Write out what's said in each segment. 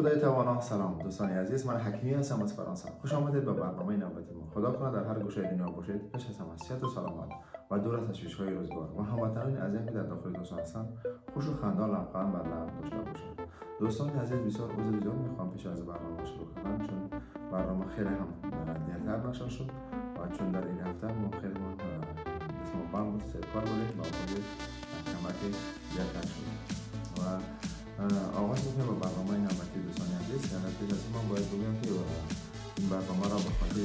طلبه توانا، سلام دوستان عزیز. من حکیمی هستم از فرانسه. خوش آمدید به برنامه نوبتی ما. خدا کنه در هر گوشه دنیا باشید، پیش از همه صحت و سلامت و دور از تشویش‌های روزگار و هموطنان عزیزی که در داخل کشور هستند خوش و خندان لبخند بر لب داشته باشند. دوستان عزیز، بسیار عذر زیاد میخوام پیش از برنامه شروع کنم، چون برنامه خیلی هم دیرتر نشر شد و چون در این هفته ما خیلی دستمون بند بود، سه کار بودیم و خود کمکی دیرتر شد و آغاز میکنم با برنامه نوبتی دوستان عزیز. پیش از من باید بگم که این برنامه را به خاطر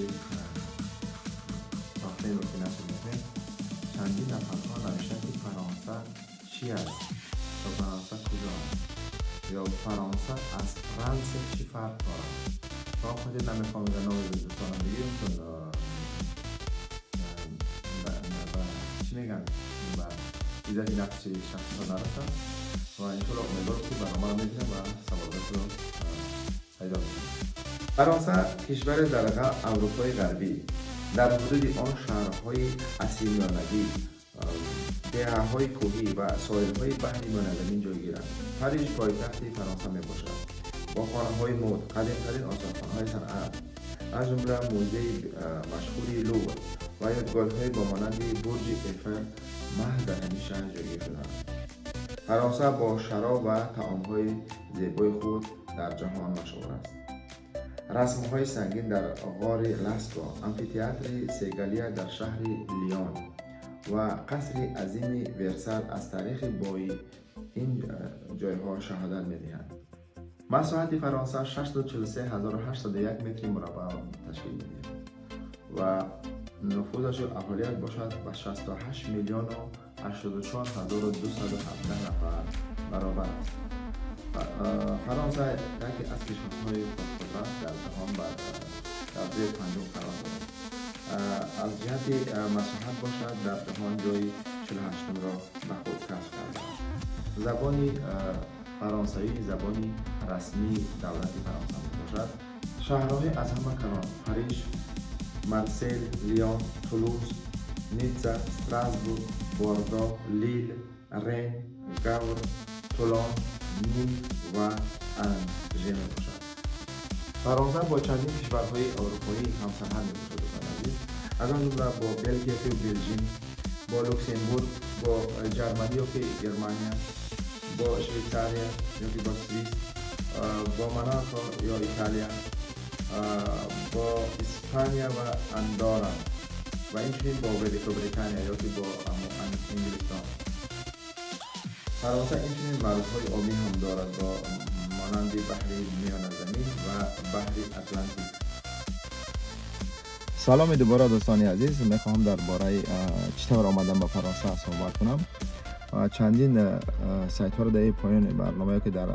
ساخته رو که نشد میکنیم چندین نفرها نوشتن که فرانسه چی است و فرانسه کجا است یا فرانسه از فرانسه چی فرق دارد. تا خودی نمیخوام در نام دوستانم بگیم چون چی میگن و ایزدی نقش شخصی را نرفتم و اینطور امیدوارم که برنامه را میبینم و سوالات رو پیدا کنیم. فرانسه کشور در اروپای غربی در حدود آن شهرهای اسیمیانگی، دهه‌های کوهی و ساحل‌های بحری منظمین جای گیرند. پاریس پایتخت فرانسه میباشد با خانه‌های مد، قدیمی‌ترین آثارخانه‌های صنعت از جمله موزه مشهوری لوور و یادگاری‌های با مانند برج ایفل محض در همین شهر جایگیر شده‌اند. فرانسه با شراب و طعام‌های زیبای خود در جهان مشهور است. رسم‌های سنگین در غار لاسکو، آمفی‌تئاتر سیگالیا در شهر لیون و قصر عظیم ورسال از تاریخ بایی این جایها شهادت می‌دهند. مساحت فرانسه 643,801 متر مربع تشکیل می‌دهد و نفوذش اهالیت باشد به 68 میلیون و 84,217 نفر برابر است. فرانسه یکی از کشورهای پرقدرت در جهان در درجه پنجم قرار دارد. از جهت مساحت باشد در جهان جای 48م را به خود کسب کرده است. زبان فرانسوی زبانی رسمی دولت فرانسه باشد. شهرهای از همه کنار پاریس، مارسی، لیون، تولوز، نیتزا، استراسبورگ، بوردو، لیل، رین، گاور، تولون، نیم و انژه باشد. فرانسه با چندین کشورهای اروپایی همسرحد میباشد از آن جمله با بلژیک و بلژیم، با لوکزامبورگ، با جرمنی و گرمانیا، با شویتزاریا یا با سوئیس، با موناکو یا ایتالیا، با اسپانیا و اندورا و اینچنین با بریتانیا یا با انگلستان. فرانسه اینچنین مرزهای آبی هم دارد با مانند بحر میان زمین و بحر اتلانتیک. سلام دوباره دوستان عزیز. میخواهم درباره چطور آمدن به فرانسه صحبت کنم. چندین سایت ها رو در پایین برنامه که در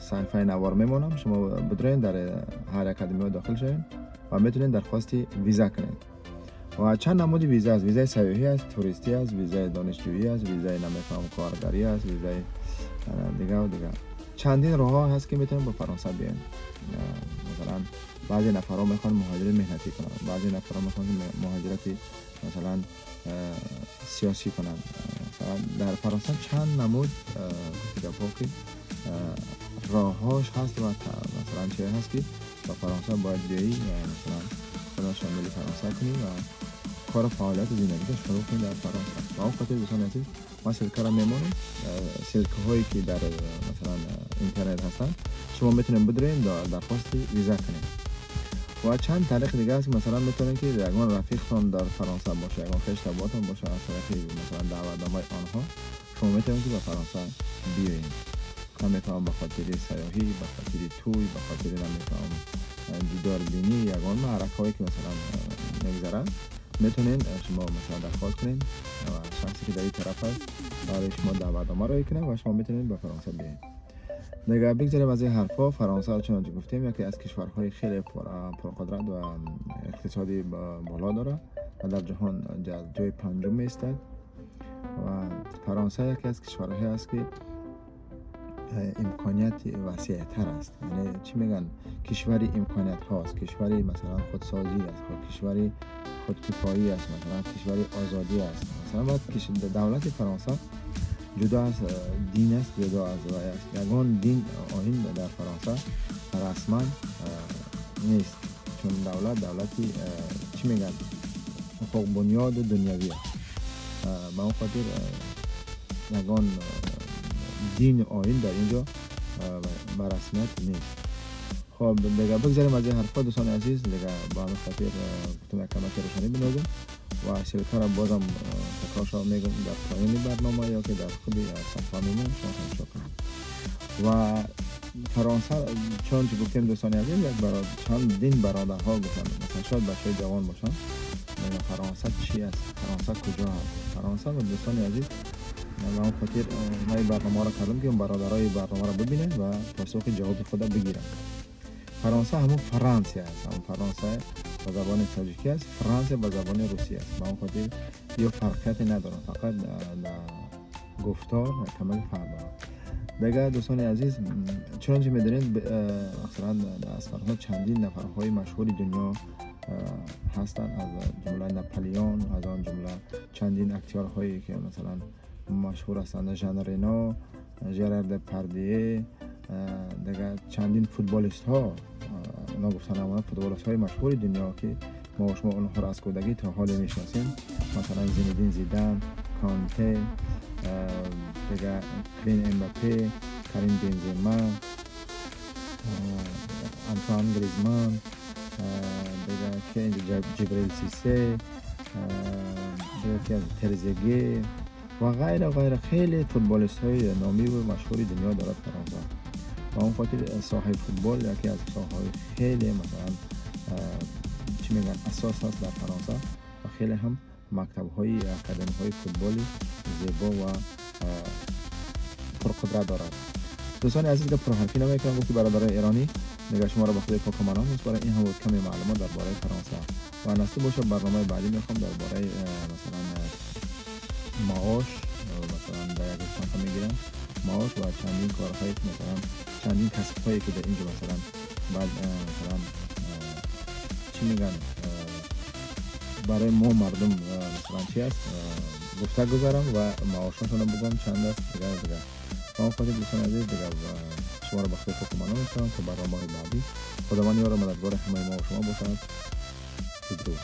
صفحه نوار میمونم شما بدرین در هر اکادمی داخل شوین و میتونین درخواست ویزا کنید. و چند نمود ویزا است. ویزای سیاحی است، توریستی است، ویزای دانشجویی است، ویزای نمیفهم کارگری است، ویزای دیگه و دیگه. چندین راه ها هست که میتونن به فرانسه بیان. مثلا بعضی نفرها میخوان مهاجرت مهنتی کنن، بعضی نفرها میخوان مهاجرت مثلا سیاسی کنن. مثلا در فرانسه چند نمود که راههاش هست و مثلا چه هست که با فرانسه باید بیایی مثلا خدا شامل فرانسه کنی و کار فعالیت زندگی شروع کنی در فرانسه. و اون خاطر دوستان عزیز ما سلکه را میمونیم، سلکه هایی که در مثلا اینترنت هستن شما میتونین بدرین درخواست ویزا کنین. و چند طریق دیگه است مثلا میتونین که یگان رفیقتان در فرانسه باشه، یگان خشتباتون باشه، از طریق مثلا دعوتنامه آنها شما میتونین که به فرانسه بیاین. نمیتونم به خاطر سیاحی، به خاطر توی، به خاطر نمیتونم دیدار بینی یگان معرکه هایی که مثلا نگذرن میتونین شما مثلا درخواست کنین و شخصی که در این طرف هست برای شما دعوتنامه رو کنه و شما میتونین به فرانسه بیاین. دیگه بگذاریم از این حرفا. فرانسه رو چنانچه گفتیم یکی از کشورهای خیلی پرقدرت و اقتصادی بالا داره و در جهان جای پنجم میستد و فرانسه یکی از کشورهایی است که امکانیت وسیع تر است. یعنی چی میگن کشوری امکانیت هاست، کشوری مثلا خودسازی است، کشوری خودکفایی است، مثلا کشوری آزادی است. مثلا دولت فرانسه جدا از دین است، جدا از رای است. یگان دین آیین در فرانسه رسما نیست، چون دولتی چی میگن حقوق بنیاد دنیوی است. به اون خاطر یگان دین آیین در اینجا به رسمیت نیست. خب دیگه بگذاریم از این حرفا دوستان عزیز، دیگه با همین خاطر گفتم یک کمک روشنی بنازم و شرکت را بازم تکرار شما میگم در پایین برنامه یا که در خود صفحه میمون شما تماشا کنید. و فرانسه چون که گفتیم دوستان عزیز چند دین برادرها گفتن، مثلا شاید بچه جوان باشن فرانسه چی است، فرانسه کجا هست. فرانسه و دوستان عزیز و اون خاطر من برنامه را کردم که برادرای برنامه را ببینن و پاسخ جواب خود بگیرن. فرانسه همون فرانسه است، همون فرانسه به زبان تاجیکی است، فرانسه به زبان روسی است. به اون خاطر یه فرقیتی نداره، فقط در گفتار کامل فرق داره. دیگه دوستان عزیز چنانچه میدونید مثلا از فرانسه چندین نفرهای مشهور دنیا هستند، از جمله ناپلیون، از آن جمله چندین اکتورهایی که مثلا مشهور هستند، ژان رنو، ژرار دپاردیه، دیگه چندین فوتبالیست ها نگفتن اما فوتبالیست های مشهور دنیا که ما و شما اونها را از کودکی تا حال میشناسیم، مثلا زینedine زیدان، کانته، دیگه کلین امباپه، کریم بنزما، آنتوان گریزمان، دیگه جبرئیل سیسه، دیگه ترزیگه و غیره غیره. خیلی فوتبالیست های نامی و مشهور دنیا دارد فرانسه. و اون خاطر ساحه فوتبال یکی از ساحه خیلی مثلا چی میگن اساس هست در فرانسه و خیلی هم مکتب های اکادمی های فوتبالی زیبا و پرقدرت دارد. دوستان عزیز که پرحرفی نمیکنم، گفتی برادرای ایرانی نگاه شما را به خود پاکمانان میسپارم. این هم بود کمی معلومات درباره فرانسه و نصیب باشه برنامه بعدی میخوام درباره مثلا معاش، مثلا در یک قسمت میگیرم معاش و چندین کارهایی که مثلا چندین کسب‌هایی که در اینجا مثلا بعد مثلا چی میگن برای ما مردم مثلا چی است گفته گذارم و معاشاتون بگم چند است دیگه. ما خواهد دوستان عزیز دیگه شما را بخیر پاکمانان میشم که برنامه بعدی خداوند یار و مددگار همه ما و شما باشد. بدرود.